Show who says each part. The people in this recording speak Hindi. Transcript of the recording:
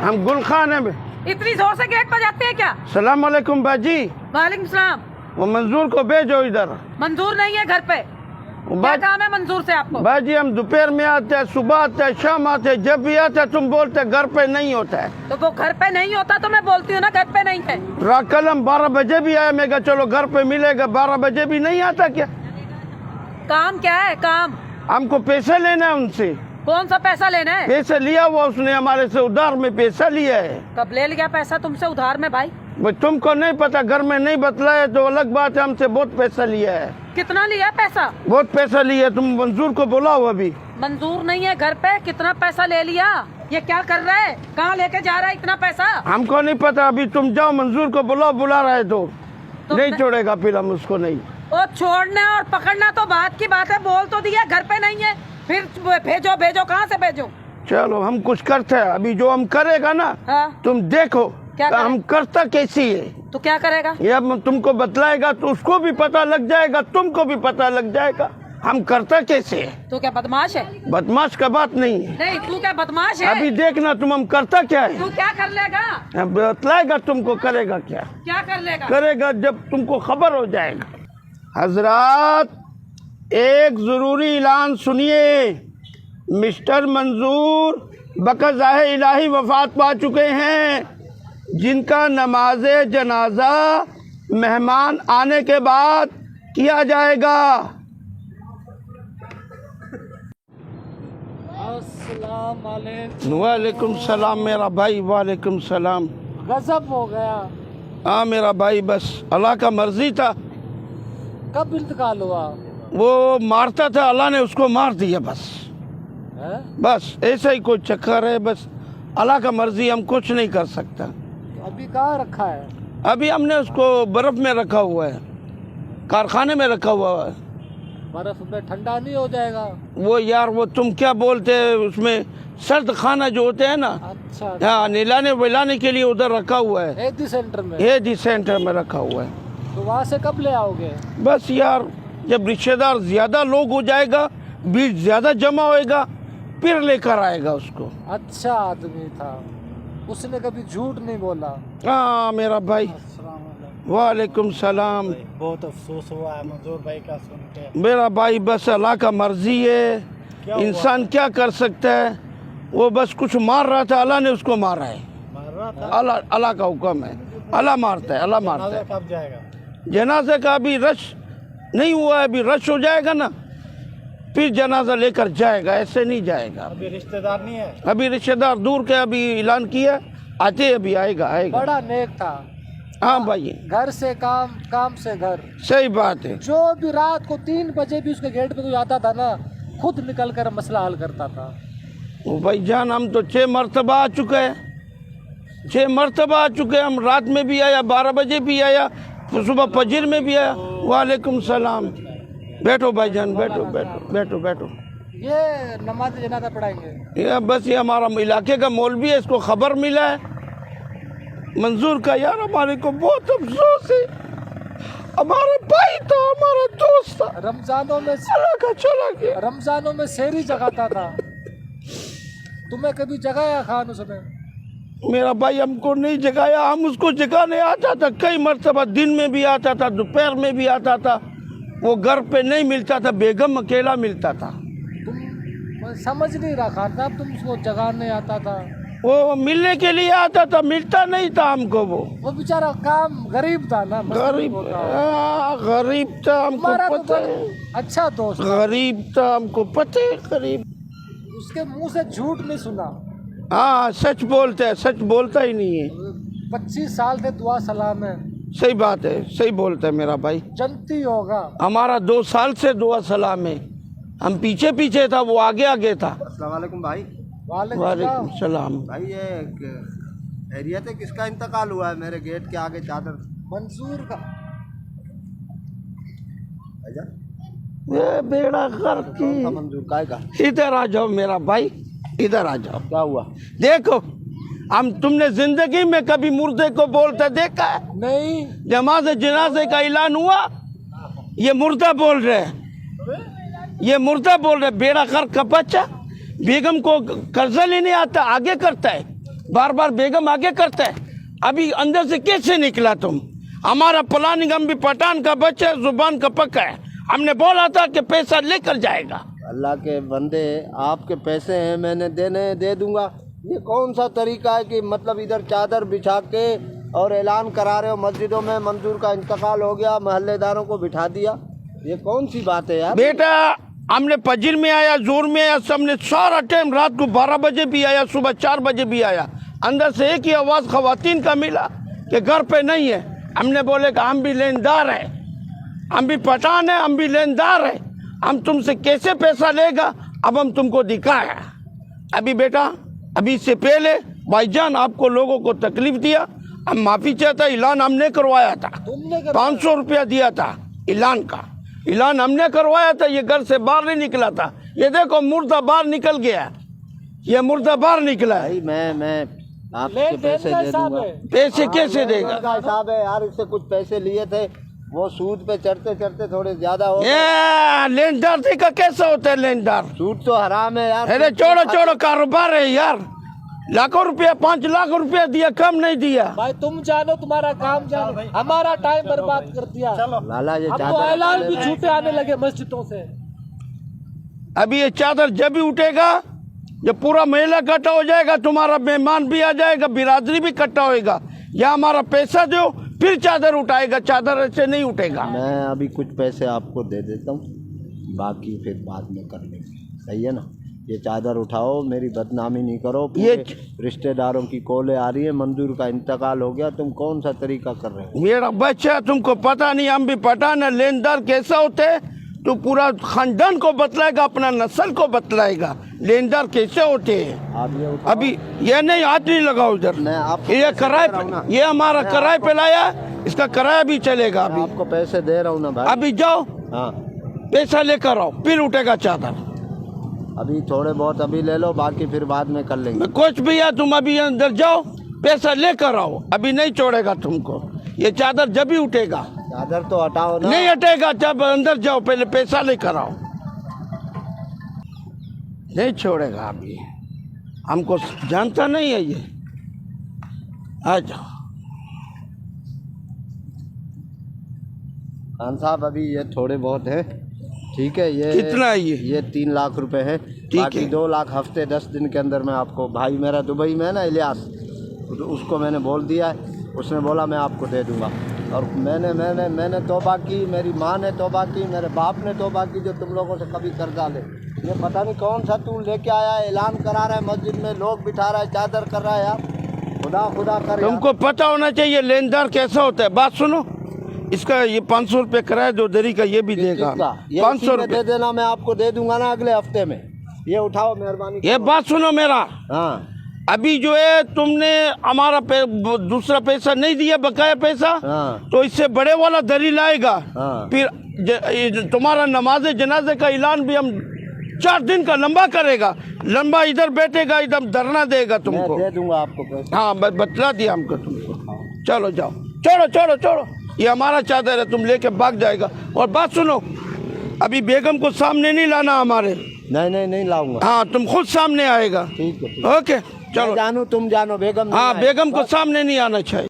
Speaker 1: हम गुल खान है।
Speaker 2: इतनी जोर से गेट बजाते हैं क्या?
Speaker 1: सलाम अलैकुम बाजी।
Speaker 2: वालेकुम सलाम।
Speaker 1: वो मंजूर को भेजो इधर।
Speaker 2: मंजूर नहीं है घर पे। क्या काम है मंजूर से आपको?
Speaker 1: बाजी हम दोपहर में आते हैं, सुबह आते हैं, शाम आते हैं, जब भी आते हैं तुम बोलते हैं घर पे नहीं होता है।
Speaker 2: तो वो घर पे नहीं होता तो मैं बोलती हूँ ना घर पे नहीं है।
Speaker 1: कल हम 12 बजे भी आए, मैं कहा चलो घर पे मिलेगा, 12 बजे भी नहीं आता क्या?
Speaker 2: काम क्या है काम?
Speaker 1: हमको पैसा लेना है उनसे।
Speaker 2: कौन सा पैसा लेना है?
Speaker 1: पैसा लिया हुआ उसने हमारे से, उधार में पैसा लिया है।
Speaker 2: कब ले लिया पैसा तुमसे उधार में भाई?
Speaker 1: तुमको नहीं पता, घर में नहीं बतलाया तो अलग बात है, हमसे बहुत पैसा लिया है।
Speaker 2: कितना लिया पैसा?
Speaker 1: बहुत पैसा लिया। तुम मंजूर को बुलाओ अभी।
Speaker 2: मंजूर नहीं है घर पे। कितना पैसा ले लिया? ये क्या कर रहा है? कहाँ लेके जा रहा है इतना पैसा?
Speaker 1: हमको नहीं पता, अभी तुम जाओ मंजूर को बुलाओ, बुला रहा है तो नहीं छोड़ेगा फिर हम उसको नहीं।
Speaker 2: और छोड़ना और पकड़ना तो बात की बात है, बोल तो दिया घर पे नहीं है, फिर भेजो भेजो, कहाँ से भेजो?
Speaker 1: चलो हम कुछ करते हैं अभी, जो हम करेगा ना
Speaker 2: हाँ?
Speaker 1: तुम देखो
Speaker 2: क्या
Speaker 1: हम करता कैसी है।
Speaker 2: तो क्या करेगा?
Speaker 1: ये अब तुमको बतलाएगा तो उसको भी पता लग जाएगा, तुमको भी पता लग जाएगा हम करता कैसे है।
Speaker 2: तू क्या बदमाश है?
Speaker 1: बदमाश का बात नहीं है।
Speaker 2: नहीं, तू क्या बदमाश है?
Speaker 1: अभी देखना तुम हम करता क्या है।
Speaker 2: तू क्या कर लेगा?
Speaker 1: बतलाएगा तुमको, करेगा क्या?
Speaker 2: क्या कर लेगा?
Speaker 1: करेगा जब तुमको खबर हो जाएगा। हजरात एक जरूरी ऐलान सुनिए। मिस्टर मंजूर बक़ज़ाए इलाही वफात पा चुके हैं, जिनका नमाज जनाजा मेहमान आने के बाद किया जाएगा। वालेकुम सलाम मेरा भाई, वालेकुम सलाम।
Speaker 3: गजब हो गया।
Speaker 1: हाँ मेरा भाई, बस अल्लाह का मर्जी था।
Speaker 3: कब इंतकाल हुआ?
Speaker 1: वो मारता था, अल्लाह ने उसको मार दिया बस।
Speaker 3: है?
Speaker 1: बस ऐसा ही कोई चक्कर है, बस अल्लाह का मर्जी, हम कुछ नहीं कर सकता।
Speaker 3: तो अभी कहाँ रखा है?
Speaker 1: अभी हमने उसको बर्फ में रखा हुआ है, कारखाने में रखा हुआ है।
Speaker 3: बर्फ में ठंडा नहीं हो जाएगा?
Speaker 1: वो यार वो तुम क्या बोलते हैं, उसमें सर्द खाना जो होते हैं ना,
Speaker 3: अच्छा।
Speaker 1: हाँ नहलाने वहलाने के लिए उधर रखा हुआ है।
Speaker 3: एडी सेंटर में?
Speaker 1: एडी सेंटर में रखा हुआ है।
Speaker 3: तो वहाँ से कब ले आओगे?
Speaker 1: बस यार जब रिश्तेदार ज्यादा लोग हो जाएगा, भीड़ ज्यादा जमा होएगा, फिर लेकर आएगा उसको।
Speaker 3: अच्छा आदमी था, उसने कभी झूठ नहीं बोला।
Speaker 1: हाँ मेरा भाई। वालेकुम सलाम।
Speaker 3: बहुत अफसोस हुआ है मंजूर भाई का सुन के।
Speaker 1: मेरा भाई बस अल्लाह का मर्जी है, इंसान क्या कर सकता है। वो बस कुछ मार रहा था, अल्लाह ने उसको मारा है।
Speaker 3: मार रहा था?
Speaker 1: अल्लाह का हुक्म है, अल्लाह मारता है, अल्लाह मारता है।
Speaker 3: कब जाएगा
Speaker 1: जनाजे का? अभी रश नहीं हुआ है, अभी रश हो जाएगा ना फिर जनाजा लेकर जाएगा, ऐसे नहीं जाएगा।
Speaker 3: अभी रिश्तेदार नहीं है?
Speaker 1: अभी रिश्तेदार दूर के, अभी ऐलान किया आते, अभी आएगा आएगा।
Speaker 3: बड़ा नेक था।
Speaker 1: हाँ भाई,
Speaker 3: घर से काम, काम से घर।
Speaker 1: सही बात है।
Speaker 3: जो भी रात को 3 बजे भी उसके गेट पे कोई आता था ना, खुद निकल कर मसला हल करता था।
Speaker 1: वो भाई जान हम तो 6 मरतबा आ चुके हैं, 6 मरतबा आ चुके हैं हम। रात में भी आया, 12 बजे भी आया, सुबह फजर में भी आया। वालेकुम सलाम। बैठो भाईजान, बैठो बैठो बैठो बैठो।
Speaker 3: ये नमाज जनाजा पढ़ाएंगे?
Speaker 1: ये बस ये हमारा इलाके का मौलवी है, इसको खबर मिला है मंजूर का। यार हमारे को बहुत अफसोस है, हमारा भाई था, हमारा दोस्त था।
Speaker 3: रमजानों में
Speaker 1: चला गया।
Speaker 3: रमजानों में सेहरी जगाता था। तुम्हें कभी जगाया खान उसने?
Speaker 1: मेरा भाई हमको नहीं जगाया, हम उसको जगाने आता था कई मरतबा। दिन में भी आता था, दोपहर में भी आता था। वो घर पे नहीं मिलता था, बेगम अकेला मिलता था।
Speaker 3: तुम समझ नहीं रहा खान साहब, तुम उसको जगाने आता था।
Speaker 1: वो मिलने के लिए आता था, मिलता नहीं था हमको। वो
Speaker 3: बेचारा काम गरीब था ना,
Speaker 1: गरीब, गरीब था, हमको पता है।
Speaker 3: अच्छा दोस्त,
Speaker 1: गरीब था, हमको पता है, गरीब।
Speaker 3: उसके मुंह से झूठ नहीं सुना।
Speaker 1: हाँ सच बोलता है, सच बोलता ही नहीं है।
Speaker 3: 25 साल से दुआ सलाम है।
Speaker 1: सही बात है, सही बोलता है मेरा भाई।
Speaker 3: जनती होगा।
Speaker 1: हमारा 2 साल से दुआ सलाम है, हम पीछे पीछे था, वो आगे आगे था।
Speaker 4: अस्सलाम वालेकुम भाई।
Speaker 1: वालेकुम सलाम।
Speaker 4: भाई ये एरिया से किसका इंतकाल हुआ है? मेरे गेट के आगे चादर।
Speaker 3: मंजूर का।
Speaker 1: ये बेड़ा कर की।
Speaker 4: मंजूर का?
Speaker 1: इधर आ जाओ मेरा भाई, इधर आ जाओ।
Speaker 4: क्या हुआ?
Speaker 1: देखो हम, तुमने जिंदगी में कभी मुर्दे को बोलते देखा है?
Speaker 3: नहीं।
Speaker 1: नमाज जनाजे का ऐलान हुआ, ये मुर्दा बोल रहे हैं, ये मुर्दा बोल रहे। बेड़ा कर का बच्चा बेगम को कर्जा लेने आता, आगे करता है। बार बार बेगम आगे करता है। अभी अंदर से कैसे निकला तुम? हमारा प्लानिंग, हम भी पठान का बच्चा, जुबान का पक्का है। हमने बोला था कि पैसा लेकर जाएगा।
Speaker 4: अल्लाह के बंदे, आपके पैसे हैं, मैंने दे दूंगा। ये कौन सा तरीका है कि मतलब इधर चादर बिछा के और ऐलान करा रहे हो मस्जिदों में मंजूर का इंतकाल हो गया, मोहल्लेदारों को बिठा दिया? ये कौन सी बात है यार?
Speaker 1: बेटा हमने फजर में आया, जोर में आया, सबने सारा टाइम, रात को 12 बजे भी आया, सुबह 4 बजे भी आया। अंदर से एक ही आवाज़ खवातीन का मिला कि घर पे नहीं है। हमने बोले कि हम भी लेनदार है, हम भी पठान है, हम भी लेनदार है, हम तुमसे कैसे पैसा लेगा? अब हम तुमको दिखाया। अभी बेटा, अभी इससे पहले भाईजान आपको लोगों को तकलीफ दिया, हम माफ़ी चाहता। ऐलान हमने करवाया था, 500 रुपया दिया था ऐलान का, ऐलान हमने करवाया था। ये घर से बाहर नहीं निकला था। ये देखो मुर्दा बाहर निकल गया, ये मुर्दा बाहर निकला है।
Speaker 4: भाई मैं आपके पैसे दे दूंगा।
Speaker 1: पैसे कैसे देगा?
Speaker 4: का हिसाब है यार, इससे कुछ पैसे लिए थे, वो सूद पे चढ़ते चढ़ते थोड़े ज्यादा हो गए।
Speaker 1: ये लेनदार देखा कैसा होता है लेनदार?
Speaker 4: सूद तो हराम है यार।
Speaker 1: अरे छोड़ो कारोबार है यार। लाखों रुपया, 5 लाख रुपया दिया, कम नहीं दिया।
Speaker 3: भाई तुम जानो, तुम्हारा काम जानो, हमारा टाइम बर्बाद कर दिया।
Speaker 4: लाला ये
Speaker 3: अब तो
Speaker 4: चादर
Speaker 3: ऐलान भी झूठे आने लगे मस्जिदों से।
Speaker 1: अभी ये चादर जब भी उठेगा, ये पूरा मेला इकट्ठा हो जाएगा, तुम्हारा मेहमान भी आ जाएगा, बिरादरी भी इकट्ठा होएगा। या हमारा पैसा दो फिर चादर उठाएगा, चादर ऐसे नहीं उठेगा।
Speaker 4: मैं अभी कुछ पैसे आपको दे देता हूँ, बाकी फिर बाद में कर लेंगे, सही है ना? ये चादर उठाओ, मेरी बदनामी नहीं करो।
Speaker 1: ये
Speaker 4: रिश्तेदारों की कॉलें आ रही है, मंजूर का इंतकाल हो गया, तुम कौन सा तरीका कर रहे हो?
Speaker 1: मेरा बच्चा, तुमको पता नहीं, हम भी पठान है, लेनदार कैसा होते है तो पूरा खानदान को बतलाएगा, अपना नस्ल को बतलाएगा लेनदार कैसे होते हैं।
Speaker 4: आप ये उठाओ।
Speaker 1: अभी ये नहीं, हाथ नहीं लगाओ इधर।
Speaker 4: मैं आपको
Speaker 1: ये किराए पे, ये हमारा किराए पे लाया, इसका किराया भी चलेगा। अभी
Speaker 4: आपको पैसे दे रहा हूँ ना भाई।
Speaker 1: अभी जाओ,
Speaker 4: हाँ
Speaker 1: पैसा लेकर आओ, फिर उठेगा चादर।
Speaker 4: अभी थोड़े बहुत अभी ले लो, बाकी फिर बाद में कर लेंगे।
Speaker 1: कुछ भी है, तुम अभी अंदर जाओ, पैसा लेकर आओ, अभी नहीं छोड़ेगा तुमको। ये चादर जब भी उठेगा।
Speaker 4: चादर तो हटाओ ना।
Speaker 1: नहीं हटेगा, जब अंदर जाओ, पहले पैसा लेकर आओ। नहीं छोड़ेगा अभी, हमको जानता नहीं है ये। आ जाओ
Speaker 4: खान साहब, अभी ये थोड़े बहुत है, ठीक है? ये
Speaker 1: कितना है
Speaker 4: ये 3 लाख रुपए है, बाकी
Speaker 1: है।
Speaker 4: 2 लाख हफ्ते 10 दिन के अंदर मैं आपको, भाई मेरा दुबई में है ना इलियास, उसको मैंने बोल दिया है, उसने बोला मैं आपको दे दूंगा। और मैंने तौबा की, मेरी माँ ने तौबा की, मेरे बाप ने तौबा की, जो तुम लोगों से कभी कर्जा ले। ये पता नहीं कौन सा तू लेके आया है, ऐलान करा रहा है मस्जिद में, लोग बिठा रहा है, चादर कर रहा है यार। खुदा कर यार।
Speaker 1: तुमको पता होना चाहिए लेनदार कैसा होता है। बात सुनो, इसका ये 500 रुपये किराया दो दरी का, ये भी देगा। 500 रुपये
Speaker 4: दे देना, मैं आपको दे दूंगा ना अगले हफ्ते में। ये उठाओ मेहरबानी।
Speaker 1: ये बात सुनो मेरा,
Speaker 4: हाँ
Speaker 1: अभी जो है तुमने हमारा दूसरा पैसा नहीं दिया, बकाया पैसा,
Speaker 4: हाँ
Speaker 1: तो इससे बड़े वाला दरी लाएगा।
Speaker 4: हाँ।
Speaker 1: फिर तुम्हारा नमाज जनाजे का ऐलान भी हम 4 दिन का लंबा करेगा, लंबा इधर बैठेगा, इधर धरना देगा तुमको।
Speaker 4: मैं दे दूंगा आपको पैसा।
Speaker 1: हाँ बतला दिया हमको तुमको। चलो जाओ, छोड़ो, ये हमारा चादर है, तुम लेके भाग जाएगा। और बात सुनो, अभी बेगम को सामने नहीं लाना हमारे।
Speaker 4: नहीं लाऊंगा।
Speaker 1: हाँ, तुम खुद सामने आएगा।
Speaker 4: ठीक है।
Speaker 1: ओके चलो,
Speaker 4: जानू तुम जानो, बेगम नहीं
Speaker 1: हाँ
Speaker 4: आए।
Speaker 1: बेगम को सामने नहीं आना चाहिए।